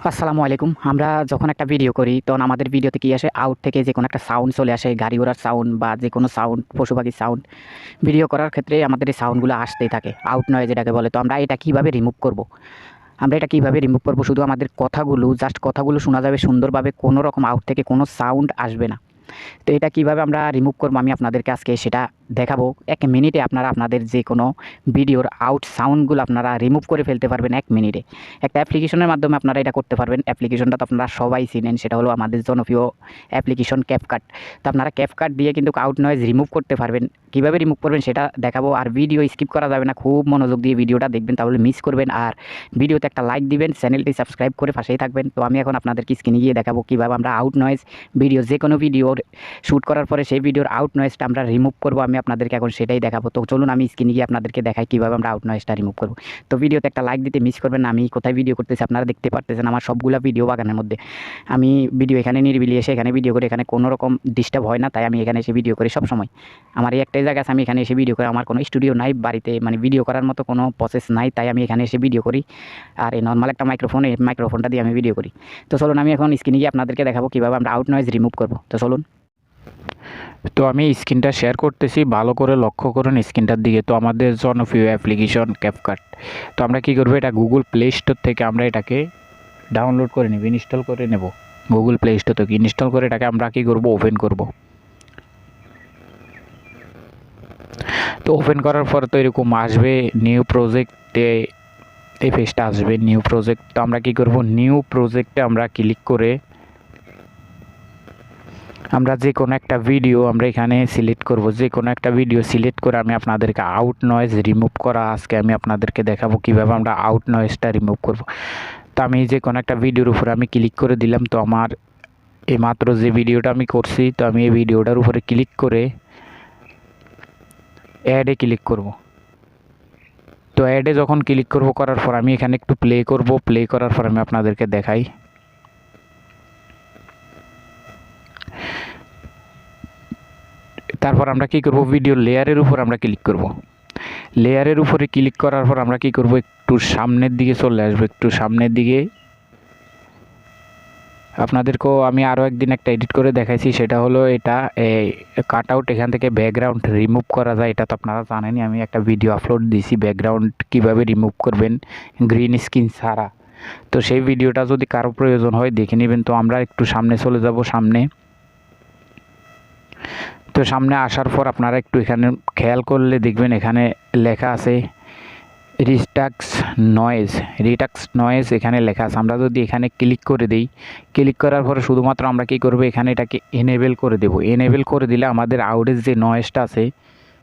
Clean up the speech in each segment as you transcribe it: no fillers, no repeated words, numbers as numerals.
আসসালামু আলাইকুম। আমরা যখন একটা ভিডিও করি তখন আমাদের ভিডিওতে কি আসে, আউট থেকে যে কোনো একটা সাউন্ড চলে আসে, গাড়ি ঘোড়ার সাউন্ড বা যে কোনো সাউন্ড, পশু পাখির সাউন্ড। ভিডিও করার ক্ষেত্রে আমাদের এই সাউন্ডগুলো আসতেই থাকে, আউট নয় যেটাকে বলে। তো আমরা এটা কীভাবে রিমুভ করব? আমরা এটা কীভাবে রিমুভ করব? শুধু আমাদের কথাগুলো, জাস্ট কথাগুলো শোনা যাবে সুন্দরভাবে, কোনো রকম আউট থেকে কোনো সাউন্ড আসবে না। তো এটা কীভাবে আমরা রিমুভ করবো আমি আপনাদেরকে আজকে সেটা দেখাবো। ১ মিনিটে আপনারা আপনাদের যে কোনো ভিডিওর আউট সাউন্ডগুলো আপনারা রিমুভ করে ফেলতে পারবেন ১ মিনিটে। একটা অ্যাপ্লিকেশনের মাধ্যমে আপনারা এটা করতে পারবেন। অ্যাপ্লিকেশনটা তো আপনারা সবাই চিনেন, সেটা হলো আমাদের জনপ্রিয় অ্যাপ্লিকেশন ক্যাপকাট। তো আপনারা ক্যাপকাট দিয়ে কিন্তু আউট নয়েজ রিমুভ করতে পারবেন। কীভাবে রিমুভ করবেন সেটা দেখাবো। আর ভিডিও স্কিপ করা যাবে না, খুব মনোযোগ দিয়ে ভিডিওটা দেখবেন, তাহলে মিস করবেন। আর ভিডিওতে একটা লাইক দিবেন, চ্যানেলটি সাবস্ক্রাইব করে পাশেই থাকবেন। তো আমি এখন আপনাদেরকে স্ক্রিনে গিয়ে দেখাবো কীভাবে আমরা আউট নয়েজ ভিডিও, যে কোনো ভিডিওর শ্যুট করার পরে সেই ভিডিওর আউট নয়েজটা আমরা রিমুভ করবো। আমি আপনাদেরকে এখন সেটাই দেখাবো। তো চলুন আমি স্ক্রিনে গিয়ে আপনাদেরকে দেখাই কীভাবে আমরা আউট নয়েজটা রিমুভ করবো। তো ভিডিওতে একটা লাইক দিতে মিস করবেন না। আমি কোথায় ভিডিও করতেছি আপনারা দেখতে পারতেছেন, আমার সবগুলা ভিডিও বাগানের মধ্যে। আমি ভিডিও এখানে নিরিবিলি এসে এখানে ভিডিও করি, এখানে কোনো রকম ডিস্টার্ব হয় না, তাই আমি এখানে এসে ভিডিও করি সবসময়। আমার এই একটাই জায়গা আছে, আমি এখানে এসে ভিডিও করি। আমার কোনো স্টুডিও নাই বাড়িতে, মানে ভিডিও করার মতো কোনো প্রসেস নাই, তাই আমি এখানে এসে ভিডিও করি। আর এই নর্মাল একটা মাইক্রোফোন, এই মাইক্রোফোনটা দিয়ে আমি ভিডিও করি। তো চলুন আমি এখন স্ক্রিনে গিয়ে আপনাদেরকে দেখাবো কীভাবে আমরা আউট নয়েজ রিমুভ করবো। তো চলুন। তো আমি স্ক্রিনটা শেয়ার করতেছি, ভালো করে লক্ষ্য করুন স্ক্রিনটার দিকে। তো আমাদের জনপ্রিয় অ্যাপ্লিকেশন ক্যাপকাট। তো আমরা কী করবো, এটা গুগল প্লে স্টোর থেকে আমরা এটাকে ডাউনলোড করে নেব, ইনস্টল করে নেব। গুগল প্লে স্টোর থেকে ইনস্টল করে এটাকে আমরা কী করবো, ওপেন করব। তো ওপেন করার পর তো এরকম আসবে, নিউ প্রজেক্টে এই পেজটা আসবে, নিউ প্রজেক্ট। তো আমরা কী করব, নিউ প্রজেক্টে আমরা ক্লিক করে আমরা যে কোনো একটা ভিডিও আমরা এখানে সিলেক্ট করব। যে কোনো একটা ভিডিও সিলেক্ট করে আমি আপনাদেরকে আউট নয়েজ রিমুভ করা আজকে আমি আপনাদেরকে দেখাবো কীভাবে আমরা আউট নয়েজটা রিমুভ করব। তো আমি যে কোনো একটা ভিডিওর উপরে আমি ক্লিক করে দিলাম। তো আমার এইমাত্র যে ভিডিওটা আমি করছি, তো আমি এই ভিডিওটার উপরে ক্লিক করে অ্যাডে ক্লিক করব। তো অ্যাডে যখন ক্লিক করব, করার পর আমি এখানে একটু প্লে করব। প্লে করার পর আমি আপনাদেরকে দেখাই। তারপর আমরা কি করব, ভিডিও লেয়ারের উপর আমরা ক্লিক করব। লেয়ারের উপরে ক্লিক করার পর আমরা কি করব, একটু সামনের দিকে চলে আসবো, একটু সামনের দিকে। আপনাদেরকেও আমি আরও একদিন একটা এডিট করে দেখাইছি, সেটা হলো এটা কাট আউট, এখান থেকে ব্যাকগ্রাউন্ড রিমুভ করা যায়। এটা তো আপনারা জানেনই, আমি একটা ভিডিও আপলোড দিয়েছি ব্যাকগ্রাউন্ড কীভাবে রিমুভ করবেন গ্রিন স্ক্রিন ছাড়া। তো সেই ভিডিওটা যদি কারো প্রয়োজন হয় দেখে নেবেন। তো আমরা একটু সামনে চলে যাব, সামনে। তো সামনে আসার পর আপনারা একটু এখানে খেয়াল করলে দেখবেন এখানে লেখা আছে রিটাক্স নয়েজ এখানে লেখা আছে। আমরা যদি এখানে ক্লিক করে দিই, ক্লিক করার পরে শুধুমাত্র আমরা কী করব, এখানে এটাকে এনেবেল করে দেব। এনেবেল করে দিলে আমাদের আউটের যে নয়েজটা আছে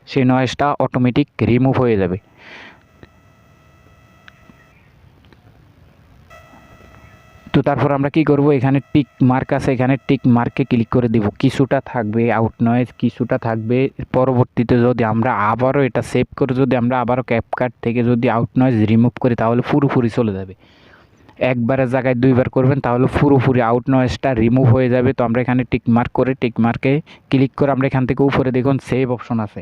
সেই নয়েজটা অটোমেটিক রিমুভ হয়ে যাবে। তো তারপর আমরা কি করব, এখানে টিক মার্ক আছে, এখানে টিক মার্কে ক্লিক করে দেব। কিছুটা থাকবে আউট নয়েজ, কিছুটা থাকবে। পরবর্তীতে যদি আমরা আবারও এটা সেভ করে যদি আমরা আবারও ক্যাপকাট থেকে যদি আউট নয়েজ রিমুভ করি, তাহলে পুরোপুরি চলে যাবে। একবারের জায়গায় দুইবার করবেন, তাহলে পুরোপুরি আউট নয়েজটা রিমুভ হয়ে যাবে। তো আমরা এখানে টিক মার্ক করে, টিক মার্কে ক্লিক করে আমরা এখান থেকে উপরে দেখুন সেভ অপশন আছে,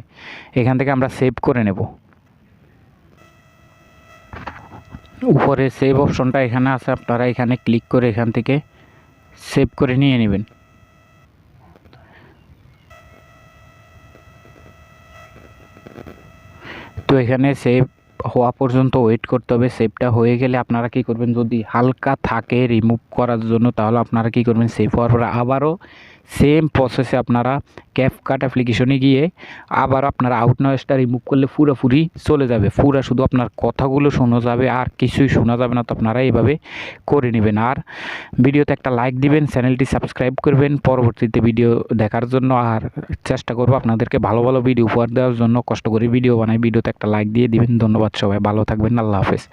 এখান থেকে আমরা সেভ করে নেব। উপরে সেভ অপশনটা এখানে আছে, আপনারা এখানে ক্লিক করে এখান থেকে সেভ করে নিয়ে নেবেন। তো এখানে সেভ হওয়া পর্যন্ত ওয়েট করতে হবে। সেভটা হয়ে গেলে আপনারা কি করবেন, যদি হালকা থাকে রিমুভ করার জন্য, তাহলে আপনারা কি করবেন, সেভ হওয়ার পরে আবারও সেম প্রসেসে আপনারা ক্যাপকাট অ্যাপ্লিকেশনে গিয়ে আবার আপনারা আউট নয়েজটা রিমুভ করলে পুরোপুরি চলে যাবে। পুরো শুধু আপনার কথাগুলো শোনা যাবে, আর কিছুই শোনা যাবে না। তো আপনারা এইভাবে করে নেবেন। আর ভিডিওতে একটা লাইক দিবেন, চ্যানেলটি সাবস্ক্রাইব করবেন পরবর্তীতে ভিডিও দেখার জন্য। আর চেষ্টা করব আপনাদেরকে ভালো ভালো ভিডিও উপহার দেওয়ার জন্য, কষ্ট করে ভিডিও বানাই। ভিডিওতে একটা লাইক দিয়ে দিবেন। ধন্যবাদ, সবাই ভালো থাকবেন। আল্লাহ হাফেজ।